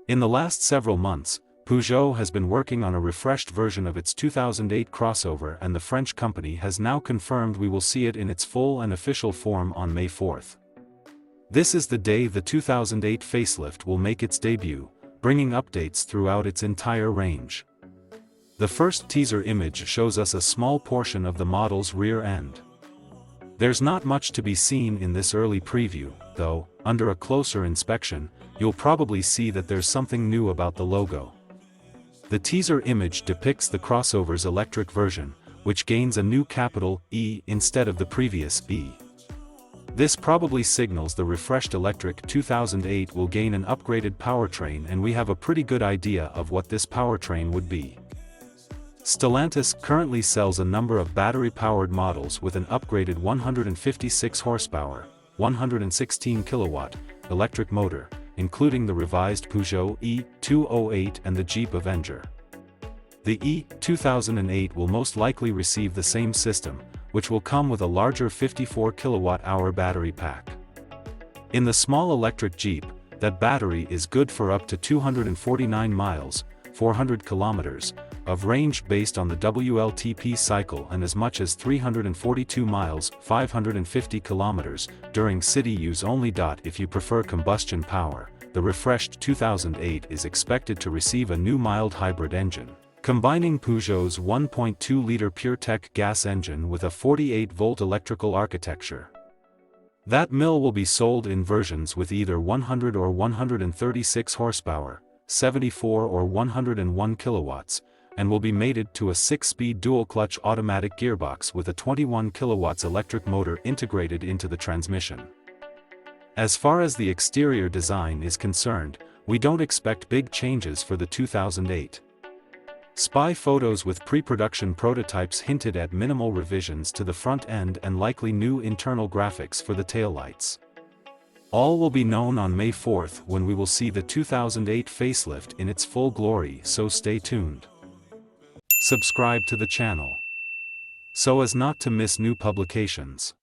In the last several months, Peugeot has been working on a refreshed version of its 2008 crossover, and the French company has now confirmed we will see it in its full and official form on May 4th. This is the day the 2008 facelift will make its debut, bringing updates throughout its entire range. The first teaser image shows us a small portion of the model's rear end. There's not much to be seen in this early preview, though, under a closer inspection, you'll probably see that there's something new about the logo. The teaser image depicts the crossover's electric version, which gains a new capital E instead of the previous B. This probably signals the refreshed electric 2008 will gain an upgraded powertrain, and we have a pretty good idea of what this powertrain would be. Stellantis currently sells a number of battery-powered models with an upgraded 156 horsepower, 116 kilowatt, electric motor, including the revised Peugeot E208 and the Jeep Avenger. The E2008 will most likely receive the same system, which will come with a larger 54 kilowatt-hour battery pack. In the small electric Jeep, that battery is good for up to 249 miles, 400 kilometers, of range based on the WLTP cycle, and as much as 342 miles, 550 kilometers, during city use only. If you prefer combustion power, the refreshed 2008 is expected to receive a new mild hybrid engine, combining Peugeot's 1.2-liter PureTech gas engine with a 48-volt electrical architecture. That mill will be sold in versions with either 100 or 136 horsepower, 74 or 101 kilowatts, and will be mated to a 6-speed dual-clutch automatic gearbox with a 21 kilowatts electric motor integrated into the transmission. As far as the exterior design is concerned, we don't expect big changes for the 2008. Spy photos with pre-production prototypes hinted at minimal revisions to the front end and likely new internal graphics for the taillights. All will be known on May 4th, when we will see the 2008 facelift in its full glory, so stay tuned. Subscribe to the channel so as not to miss new publications.